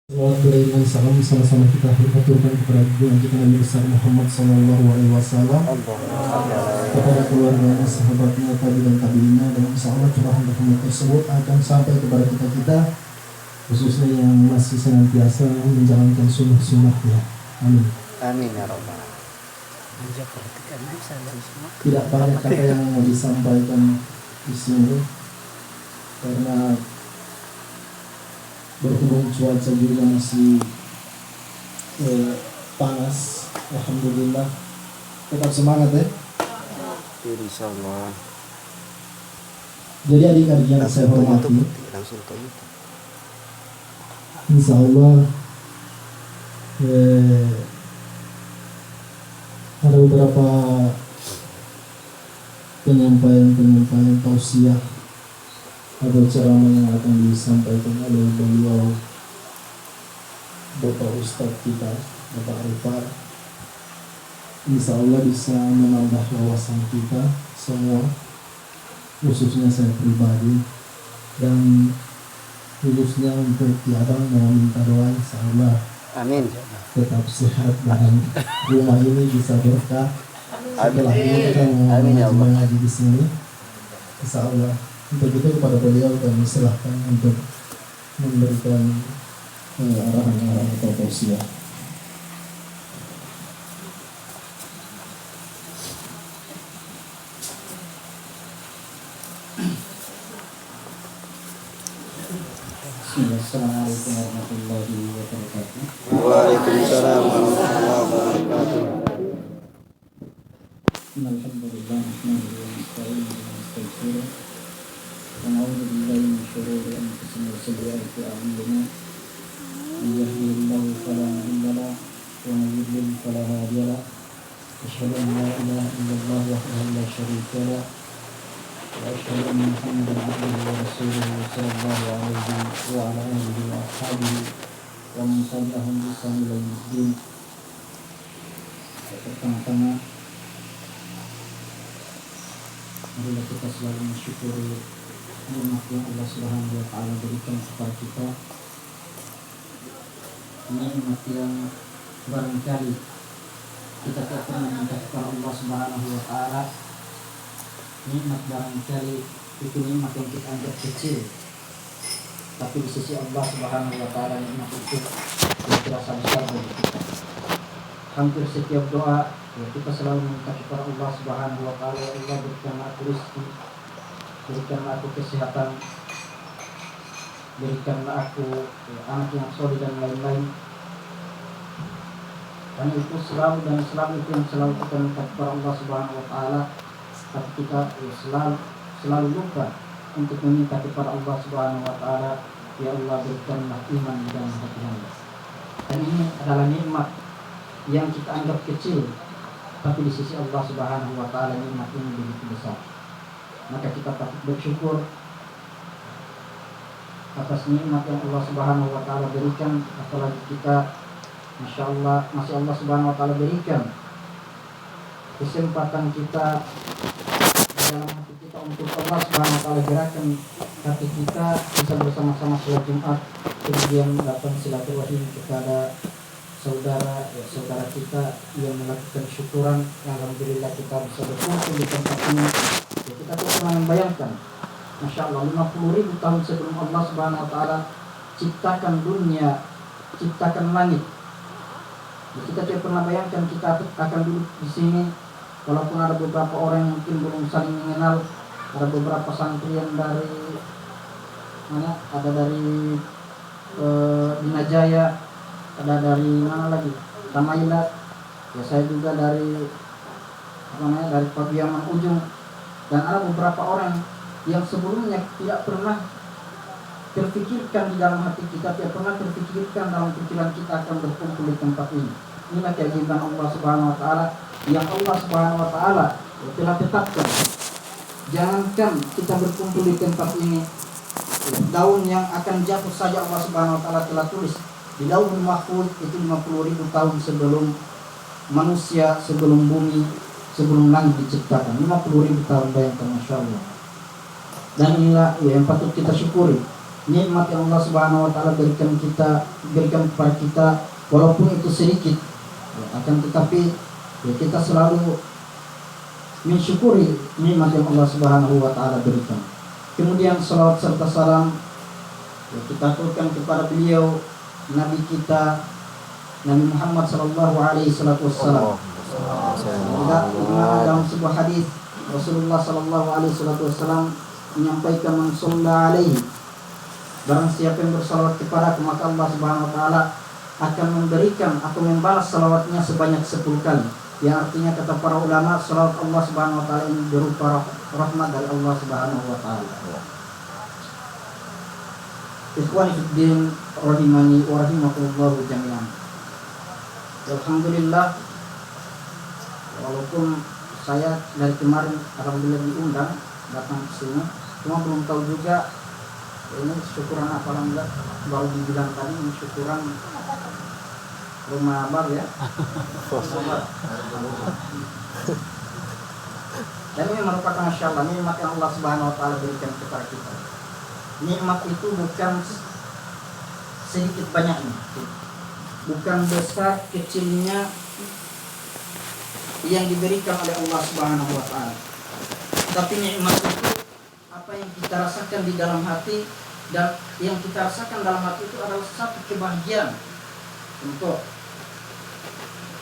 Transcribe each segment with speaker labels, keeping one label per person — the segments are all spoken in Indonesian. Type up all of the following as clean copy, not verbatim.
Speaker 1: Salawat beriringan salam sama-sama kita aturkan kepada junjungan kita Nabi besar Muhammad SAW, kepada keluarganya, sahabatnya, tabi'in dan tabi'innya, dan insyaallah curahan rahmat tersebut akan sampai kepada kita khususnya yang masih senantiasa menjalankan sunnah-sunnahnya. Amin.
Speaker 2: Amin ya Rabbal.
Speaker 1: Tidak banyak kata yang mau disampaikan di sini karena berhubung cuaca juga masih panas. Alhamdulillah, tetap semangat ya.
Speaker 2: Insyaallah.
Speaker 1: Jadi adik-adik yang saya hormati,
Speaker 2: Langsung ke YouTube.
Speaker 1: insyaallah ada beberapa penyampaian tausiah atau ceramah yang akan disampaikan oleh beliau Bapak Ustadz kita, Bapak Arifar. Insyaallah bisa menambah wawasan kita semua, khususnya saya pribadi, dan khususnya untuk Abang mau minta doa insyaallah
Speaker 2: Amin.
Speaker 1: tetap sehat dan rumah ini bisa berkah. Setelah ini kita mau mengaji di sini, insyaallah. Untuk itu kepada beliau kami serahkan untuk memberikan arahan-arahan atau tausiah. Assalamualaikum warahmatullahi wabarakatuh.
Speaker 2: Waalaikumsalam warahmatullahi wabarakatuh.
Speaker 1: Alhamdulillah, nahmaduhu wa nasta'inuhu wa nastaghfiruh. Wa na'udzu billahi min shururi anfusina wa sayyiati a'malina. Man yahdihillahu fala mudilla lahu wa man yudlil fala hadiya lahu. Asyhadu an la ilaha illallah wahdahu la syarika lahu wa asyhadu anna Muhammadan abduhu wa rasuluhu sallallahu alaihi wa ala alihi wa ashabihi wa man tabi'ahum bi ihsan ila yaumil. Pertama-tama marilah kita selalu mensyukuri nikmat yang Allah Subhanahu wa taala berikan kepada kita. Nikmat yang barangkali kita tak pernah minta kepada Allah Subhanahu wa taala. Nikmat barangkali itu nikmat yang kita anggap kecil, tapi di sisi Allah Subhanahu wa taala nikmat itu terasa besar bagi kita. Hampir setiap doa ya, kita selalu minta kepada Allah Subhanahu wa taala, ya Allah berikanlah aku rezeki, berikanlah aku kesehatan, berikanlah aku anak yang soleh dan lain-lain. Dan itu selalu itu yang selalu kita minta kepada Allah Subhanahu wa taala. Tapi kita selalu lupa untuk meminta kepada Allah Subhanahu wa taala, ya Allah berikanlah iman di dalam hati hamba. Dan ini adalah nikmat yang kita anggap kecil, tapi di sisi Allah Subhanahu wa taala nikmat ini begitu besar. Maka kita patut bersyukur atas nikmat yang Allah Subhanahu wa taala berikan, apalagi kita insyaallah masih Allah Subhanahu wa taala berikan kesempatan kita dalam hati kita untuk Allah Subhanahu wa taala gerakan hati kita bisa bersama-sama sholat Jumat, kemudian melakukan silaturahim kepada saudara kita yang melakukan syukuran. Alhamdulillah kita bisa berkumpul di tempat ini. Ya, kita tidak pernah membayangkan, Masya Allah, 50.000 tahun sebelum Allah Subhanahu wa taala ciptakan dunia, ciptakan langit. Ya, kita tidak pernah bayangkan kita akan duduk di sini. Walaupun ada beberapa orang yang mungkin belum saling mengenal, ada beberapa santrian dari mana? Ada dari Binajaya, ada dari mana lagi? Tamailat. Ya, saya juga dari dari Pabiaman Ujung. Dan ada beberapa orang yang sebelumnya tidak pernah terfikirkan di dalam hati kita, tidak pernah terfikirkan dalam pikiran kita akan berkumpul di tempat ini. Inilah keajaiban Allah Subhanahu wa taala yang Allah Subhanahu wa taala telah tetapkan. Jangankan kita berkumpul di tempat ini, daun yang akan jatuh saja Allah Subhanahu wa taala telah tulis di Lauhul Mahfuz itu 50.000 tahun sebelum manusia, sebelum bumi, sebelum langit diciptakan. 50.000 tahun, bayangkan, Masya Allah. Dan inilah yang patut kita syukuri. nikmat yang Allah Subhanahu wa taala berikan kepada kita, walaupun itu sedikit, ya, akan tetapi ya, kita selalu mensyukuri nikmat yang Allah Subhanahu wa taala berikan. Kemudian salawat serta salam ya, kita aturkan kepada beliau, Nabi kita Nabi Muhammad sallallahu alaihi wasallam. Dalam sebuah hadis Rasulullah sallallahu alaihi wasallam menyampaikan, man shalla alaihi, barang siapa yang bersalawat kepadaku, maka Allah Subhanahu wa taala akan memberikan atau membalas salawatnya sebanyak 10 kali. Yang artinya kata para ulama, salawat Allah Subhanahu wa taala ini berupa rahmat dari Allah Subhanahu wa taala. Ikhwani fiddin rahimani wa rahimakumullah jami'an. Alhamdulillah, walaupun saya dari kemarin alhamdulillah diundang datang ke sini, cuma belum tahu juga ini syukuran apa, enggak, baru dibilang tadi ini syukuran rumah baru ya. Dan ini merupakan masya Allah nikmat yang Allah Subhanahu wa taala berikan kepada kita. Nikmat itu bukan sedikit banyaknya, bukan besar kecilnya yang diberikan oleh Allah Subhanahu wa taala. Tapi nikmat itu apa yang kita rasakan di dalam hati, dan yang kita rasakan dalam hati itu adalah satu kebahagiaan. Untuk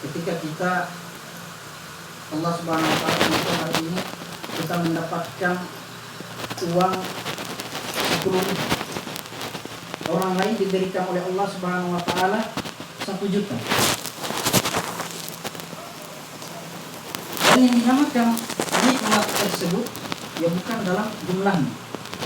Speaker 1: ketika kita Allah Subhanahu wa taala untuk hari ini kita mendapatkan uang 10.000, orang lain diberikan oleh Allah Subhanahu wa taala 1 juta. Dan yang dinamakan nikmat tersebut ya bukan dalam jumlahnya.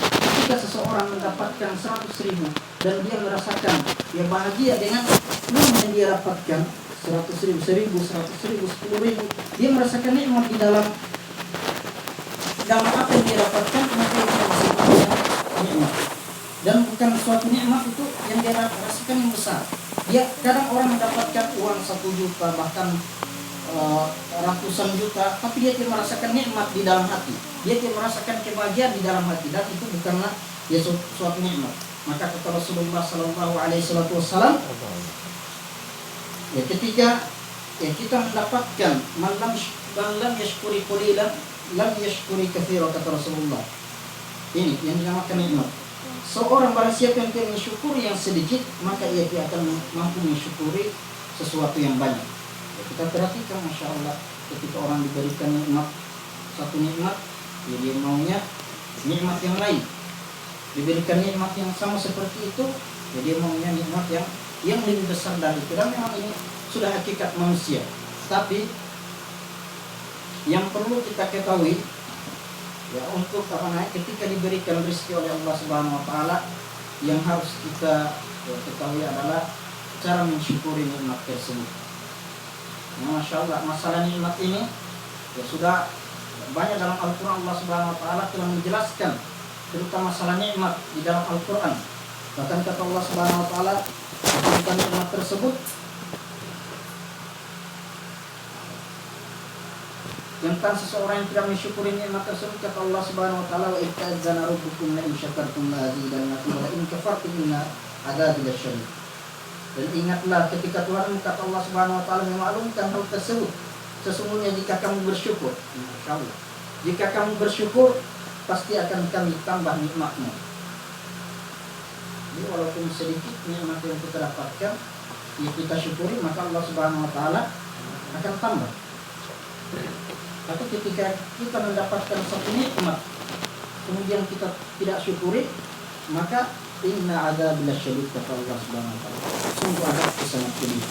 Speaker 1: Ketika seseorang mendapatkan 100.000 dan dia merasakan ya bahagia dengan uang yang dia dapatkan 100.000, 1.000, 100.000, 10.000, dia merasakan nikmat di dalam apa yang dia dapatkan, maka itu disebutnya nikmat. Dan bukan suatu nikmat itu yang dia rasakan yang besar. Dia kadang orang mendapatkan uang 1 juta bahkan ratusan juta, tapi dia tidak merasakan nikmat di dalam hati. Dia tidak merasakan kebahagiaan di dalam hati, dan itu bukanlah ya suatu nikmat. Maka kata Rasulullah sallallahu alaihi wasallam, ya ketika ya kita mendapatkan man lam yashkuri qalilan lam yashkuri katsiran, kata Rasulullah. Ini yang dinamakan nikmat. Seorang barang siapa yang tidak mensyukuri yang sedikit, maka ia tidak akan mampu mensyukuri sesuatu yang banyak. Ya, kita perhatikan masya Allah, ketika orang diberikan nikmat, satu nikmat, ya dia maunya nikmat yang lain. Diberikan nikmat yang sama seperti itu, ya dia maunya nikmat yang lebih besar dari itu. Dan memang ini sudah hakikat manusia. Tapi yang perlu kita ketahui, ya untuk ketika diberikan rezeki oleh Allah Subhanahu wa taala, yang harus kita ketahui adalah cara mensyukuri nikmat tersebut. Ya, masya Allah, masalah nikmat ini ya sudah banyak dalam Al-Quran. Allah Subhanahu wa taala telah menjelaskan terutama masalah nikmat di dalam Al-Quran. Bahkan kata Allah Subhanahu wa taala tentang nikmat tersebut, tentang seseorang yang tidak mensyukuri nikmat tersebut, kata Allah Subhanahu wa taala, wa itta'adzana rabbukum la in syakartum la azidannakum wa la in kafartum inna adzabi lasyadid. Dan ingatlah ketika Tuhan kata Allah Subhanahu wa taala memaklumkan hal tersebut, sesungguhnya jika kamu bersyukur, insyaallah, jika kamu bersyukur pasti akan kami tambah nikmatnya. Jadi walaupun sedikit nikmat yang kita dapatkan, ya kita syukuri, maka Allah Subhanahu wa taala akan tambah. Tapi ketika kita mendapatkan satu nikmat kemudian kita tidak syukuri, maka inna adzabil lasyadid, kata Allah Subhanahu wa taala. Sungguh azabku sangat pedih.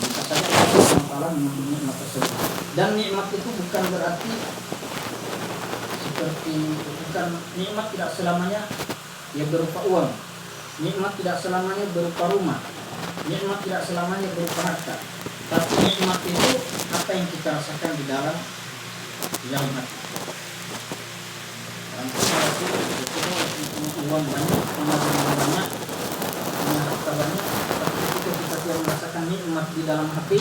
Speaker 1: Bisa saja Allah Subhanahu wa taala memberi nikmat tersebut. Dan nikmat itu bukan berarti bukan nikmat tidak selamanya ya berupa uang. Nikmat tidak selamanya berupa rumah. Nikmat tidak selamanya berupa harta. Tapi nikmat itu apa yang kita rasakan di dalam hati. Orang punya uang banyak, punya rumah banyak, punya harta banyak, tapi ketika kita tidak merasakan nikmat di dalam hati,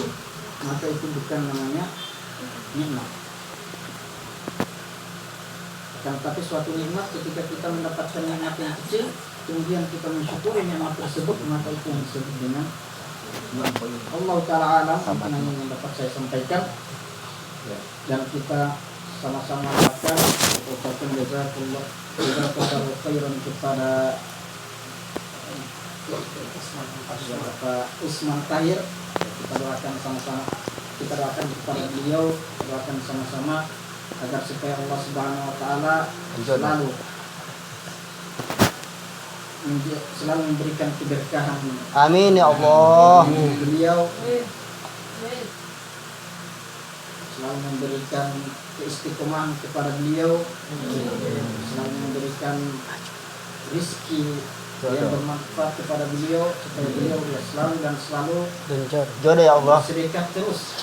Speaker 1: maka itu bukan namanya nikmat. Tapi suatu nikmat ketika kita mendapatkan nikmat yang kecil, kemudian kita mensyukuri nikmat tersebut, maka itu yang disebut dengan Allah Ta'ala alam. Mungkin hanya yang dapat saya sampaikan ya. Dan kita sama-sama akan ucapkan jazakallah khairan kepada Bapak Usman Tahir. Kita doakan sama-sama, kita doakan kepada beliau, doakan sama-sama agar supaya Allah Subhanahu wa taala selalu memberikan keberkahan.
Speaker 2: Amin ya Allah.
Speaker 1: Beliau selalu memberikan keistiqomahan kepada beliau, selalu memberikan rezeki yang bermanfaat kepada beliau, supaya beliau selalu dan selalu
Speaker 2: Jodoh ya Allah.
Speaker 1: sedekah terus.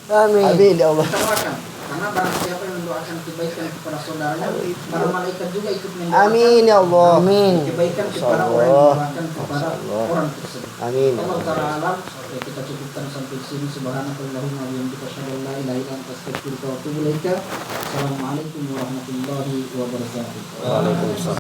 Speaker 2: Amin. Amin ya Allah.
Speaker 1: Kita doakan, karena barang siapa yang mendoakan kebaikan kepada saudaranya, para malaikat juga ikut mendoakan.
Speaker 2: Amin ya Allah. Amin.
Speaker 1: Kebaikan kepada orang yang mendoakan kepada orang tersebut.
Speaker 2: Amin.
Speaker 1: Allah Ta'ala alam. Ya, kita cukupkan sampai di sini. Subhanakallahumma wa bihamdika asyhadu an la ilaha illa anta astaghfiruka wa atubu ilaika. Assalamualaikum warahmatullahi wabarakatuh.
Speaker 2: Waalaikumsalam.